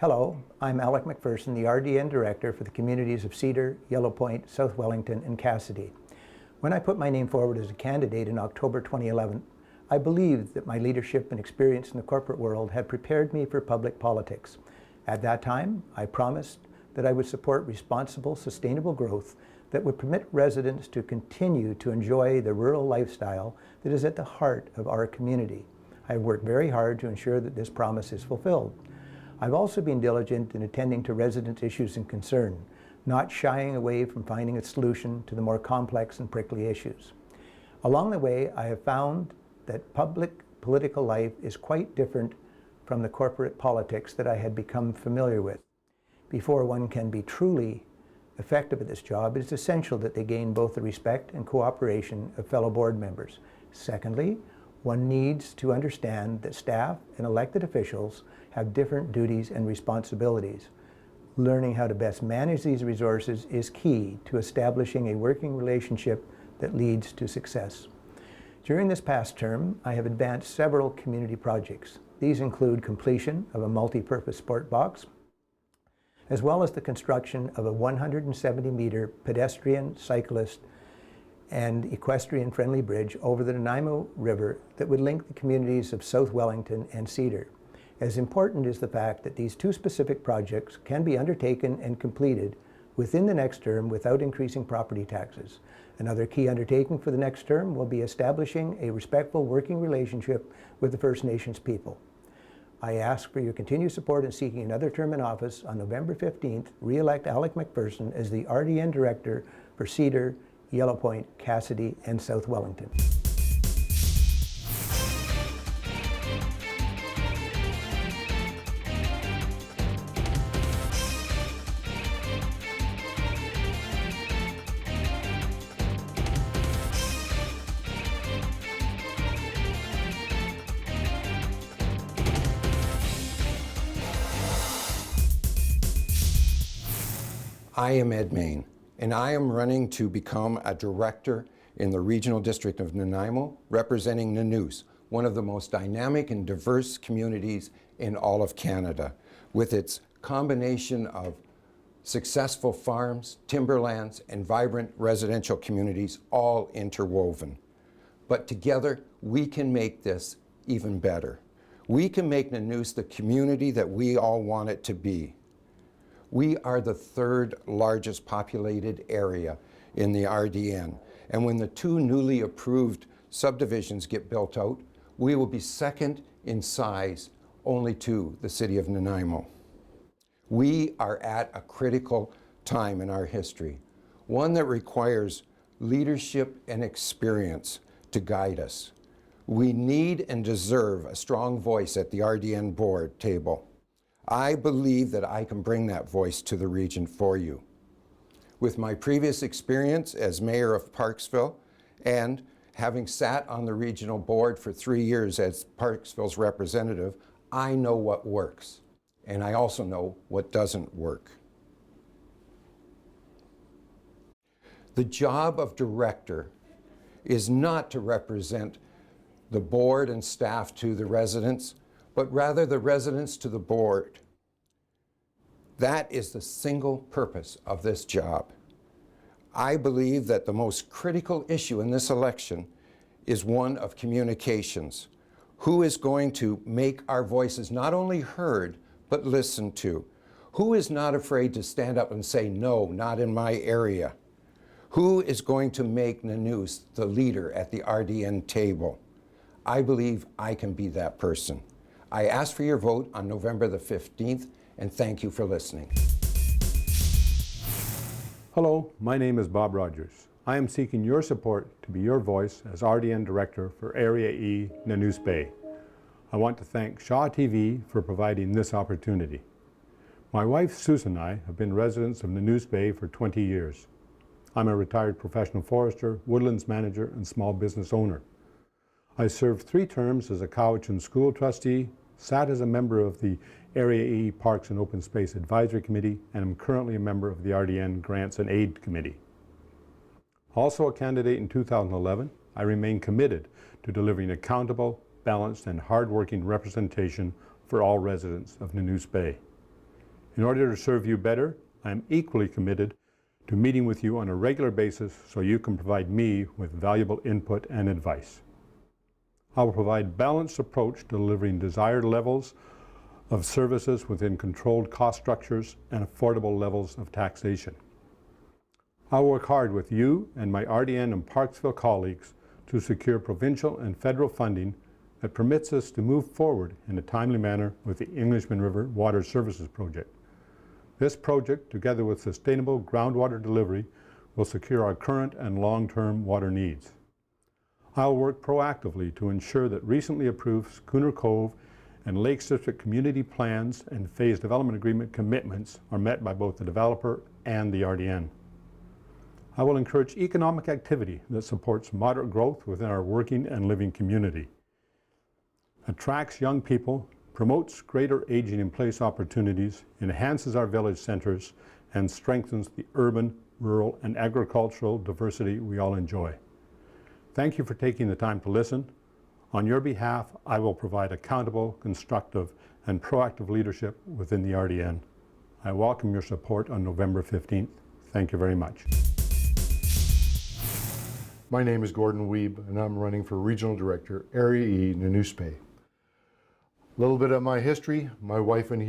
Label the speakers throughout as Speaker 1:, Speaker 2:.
Speaker 1: Hello, I'm Alec McPherson, the RDN Director for the communities of Cedar, Yellow Point, South Wellington, and Cassidy. When I put my name forward as a candidate in October 2011, I believed that my leadership and experience in the corporate world had prepared me for public politics. At that time, I promised that I would support responsible, sustainable growth that would permit residents to continue to enjoy the rural lifestyle that is at the heart of our community. I have worked very hard to ensure that this promise is fulfilled. I've also been diligent in attending to resident issues and concern, not shying away from finding a solution to the more complex and prickly issues. Along the way, I have found that public political life is quite different from the corporate politics that I had become familiar with. Before one can be truly effective at this job, it is essential that they gain both the respect and cooperation of fellow board members. Secondly, one needs to understand that staff and elected officials have different duties and responsibilities. Learning how to best manage these resources is key to establishing a working relationship that leads to success. During this past term, I have advanced several community projects. These include completion of a multi-purpose sport box, as well as the construction of a 170-meter pedestrian, cyclist, and equestrian-friendly bridge over the Nanaimo River that would link the communities of South Wellington and Cedar. As important is the fact that these two specific projects can be undertaken and completed within the next term without increasing property taxes. Another key undertaking for the next term will be establishing a respectful working relationship with the First Nations people. I ask for your continued support in seeking another term in office. On November 15th, re-elect Alec McPherson as the RDN Director for Cedar, Yellow Point, Cassidy, and South Wellington.
Speaker 2: I am Ed Mayne, and I am running to become a director in the Regional District of Nanaimo, representing Nanoose, one of the most dynamic and diverse communities in all of Canada, with its combination of successful farms, timberlands, and vibrant residential communities all interwoven. But together, we can make this even better. We can make Nanoose the community that we all want it to be. We are the third largest populated area in the RDN, and when the two newly approved subdivisions get built out, we will be second in size only to the city of Nanaimo. We are at a critical time in our history, one that requires leadership and experience to guide us. We need and deserve a strong voice at the RDN board table. I believe that I can bring that voice to the region for you. With my previous experience as mayor of Parksville and having sat on the regional board for 3 years as Parksville's representative, I know what works, and I also know what doesn't work. The job of director is not to represent the board and staff to the residents, but rather the residents to the board. That is the single purpose of this job. I believe that the most critical issue in this election is one of communications. Who is going to make our voices not only heard, but listened to? Who is not afraid to stand up and say, no, not in my area? Who is going to make Nanoose the leader at the RDN table? I believe I can be that person. I ask for your vote on November the 15th, and thank you for listening.
Speaker 3: Hello, my name is Bob Rogers. I am seeking your support to be your voice as RDN Director for Area E, Nanoose Bay. I want to thank Shaw TV for providing this opportunity. My wife Susan and I have been residents of Nanoose Bay for 20 years. I'm a retired professional forester, woodlands manager, and small business owner. I served 3 terms as a college and school trustee, sat as a member of the Area E Parks and Open Space Advisory Committee, and am currently a member of the RDN Grants and Aid Committee. Also a candidate in 2011, I remain committed to delivering accountable, balanced, and hard-working representation for all residents of Nanoose Bay. In order to serve you better, I am equally committed to meeting with you on a regular basis so you can provide me with valuable input and advice. I will provide balanced approach to delivering desired levels of services within controlled cost structures and affordable levels of taxation. I will work hard with you and my RDN and Parksville colleagues to secure provincial and federal funding that permits us to move forward in a timely manner with the Englishman River Water Services Project. This project, together with sustainable groundwater delivery, will secure our current and long-term water needs. I will work proactively to ensure that recently approved Schooner Cove and Lakes District community plans and phase development agreement commitments are met by both the developer and the RDN. I will encourage economic activity that supports moderate growth within our working and living community, attracts young people, promotes greater aging in place opportunities, enhances our village centers, and strengthens the urban, rural, and agricultural diversity we all enjoy. Thank you for taking the time to listen. On your behalf, I will provide accountable, constructive, and proactive leadership within the RDN. I welcome your support on November 15th. Thank you very much.
Speaker 4: My name is Gordon Wiebe, and I'm running for Regional Director, Area E, Nanaimo. A little bit of my history. My wife and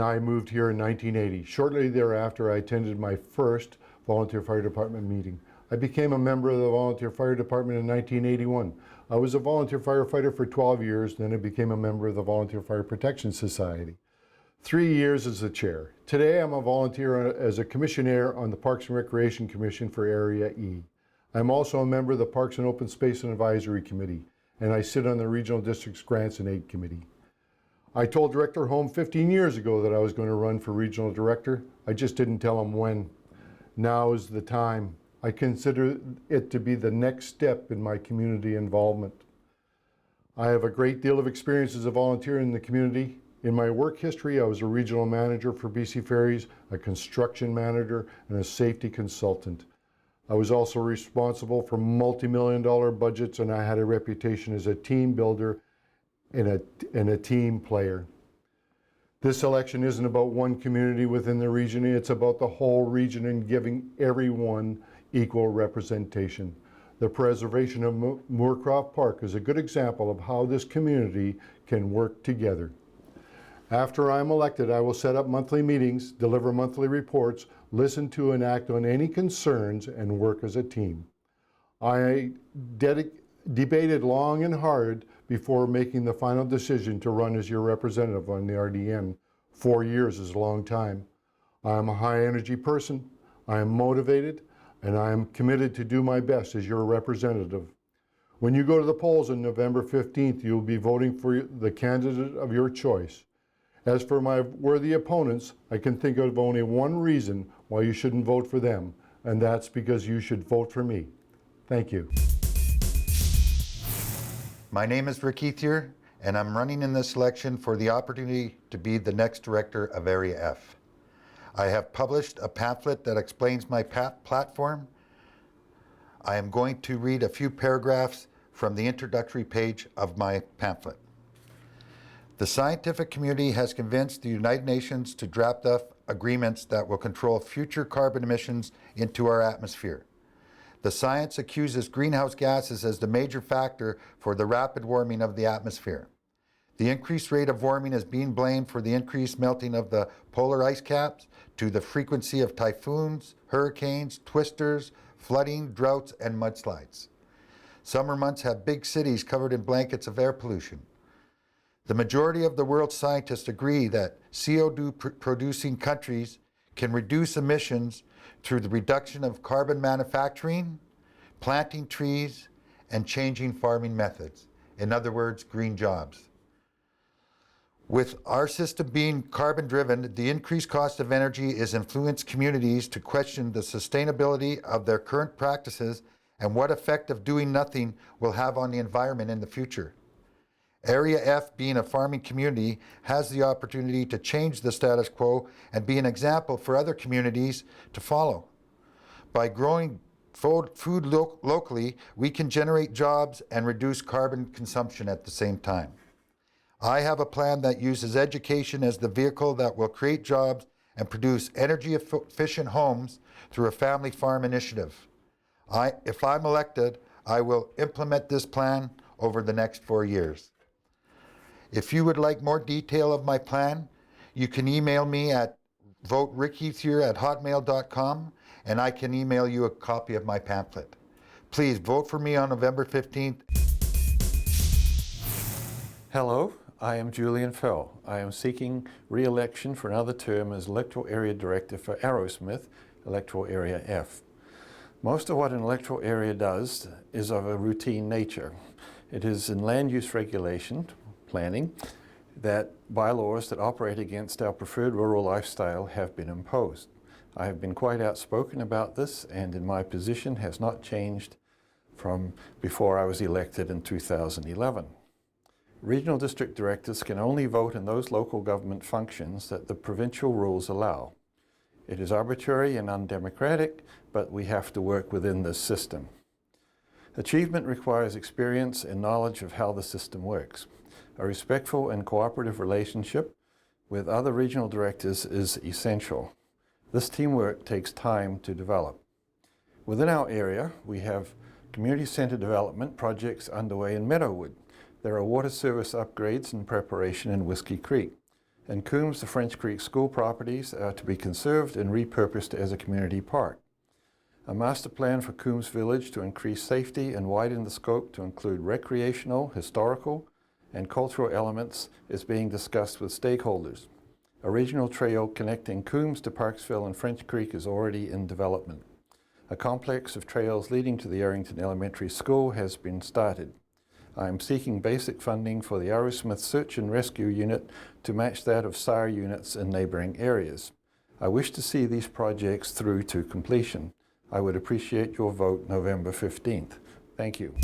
Speaker 4: I moved here in 1980. Shortly thereafter, I attended my first volunteer fire department meeting. I became a member of the volunteer fire department in 1981. I was a volunteer firefighter for 12 years, then I became a member of the Volunteer Fire Protection Society. 3 years as the chair. Today, I'm a volunteer as a commissioner on the Parks and Recreation Commission for Area E. I'm also a member of the Parks and Open Space and Advisory Committee, and I sit on the Regional District's Grants and Aid Committee. I told Director Holm 15 years ago that I was going to run for Regional Director. I just didn't tell him when. Now is the time. I consider it to be the next step in my community involvement. I have a great deal of experience as a volunteer in the community. In my work history, I was a regional manager for BC Ferries, a construction manager, and a safety consultant. I was also responsible for multi-million-dollar budgets, and I had a reputation as a team builder and a team player. This election isn't about one community within the region, it's about the whole region and giving everyone equal representation. The preservation of Moorcroft Park is a good example of how this community can work together. After I'm elected, I will set up monthly meetings, deliver monthly reports, listen to and act on any concerns, and work as a team. I debated long and hard before making the final decision to run as your representative on the RDN. 4 years is a long time. I am a high energy person, I am motivated, and I am committed to do my best as your representative. When you go to the polls on November 15th, you will be voting for the candidate of your choice. As for my worthy opponents, I can think of only one reason why you shouldn't vote for them, and that's because you should vote for me. Thank you.
Speaker 5: My name is Rick Ethier, and I'm running in this election for the opportunity to be the next director of Area F. I have published a pamphlet that explains my platform. I am going to read a few paragraphs from the introductory page of my pamphlet. The scientific community has convinced the United Nations to draft up agreements that will control future carbon emissions into our atmosphere. The science accuses greenhouse gases as the major factor for the rapid warming of the atmosphere. The increased rate of warming is being blamed for the increased melting of the polar ice caps, to the frequency of typhoons, hurricanes, twisters, flooding, droughts, and mudslides. Summer months have big cities covered in blankets of air pollution. The majority of the world's scientists agree that CO2-producing countries can reduce emissions through the reduction of carbon manufacturing, planting trees, and changing farming methods. In other words, green jobs. With our system being carbon-driven, the increased cost of energy has influenced communities to question the sustainability of their current practices and what effect of doing nothing will have on the environment in the future. Area F, being a farming community, has the opportunity to change the status quo and be an example for other communities to follow. By growing food locally, we can generate jobs and reduce carbon consumption at the same time. I have a plan that uses education as the vehicle that will create jobs and produce energy-efficient homes through a family farm initiative. If I'm elected, I will implement this plan over the next 4 years. If you would like more detail of my plan, you can email me at voterickethier@hotmail.com, and I can email you a copy of my pamphlet. Please vote for me on November 15th.
Speaker 6: Hello, I am Julian Fell. I am seeking re-election for another term as Electoral Area Director for Arrowsmith, Electoral Area F. Most of what an electoral area does is of a routine nature. It is in land use regulation, planning, that bylaws that operate against our preferred rural lifestyle have been imposed. I have been quite outspoken about this, and in my position has not changed from before I was elected in 2011. Regional district directors can only vote in those local government functions that the provincial rules allow. It is arbitrary and undemocratic, but we have to work within this system. Achievement requires experience and knowledge of how the system works. A respectful and cooperative relationship with other regional directors is essential. This teamwork takes time to develop. Within our area, we have community centre development projects underway in Meadowood. There are water service upgrades in preparation in Whiskey Creek. In Coombs, the French Creek school properties are to be conserved and repurposed as a community park. A master plan for Coombs Village to increase safety and widen the scope to include recreational, historical, and cultural elements is being discussed with stakeholders. A regional trail connecting Coombs to Parksville and French Creek is already in development. A complex of trails leading to the Arrington Elementary School has been started. I am seeking basic funding for the Arrowsmith Search and Rescue Unit to match that of SAR units in neighbouring areas. I wish to see these projects through to completion. I would appreciate your vote November 15th. Thank you.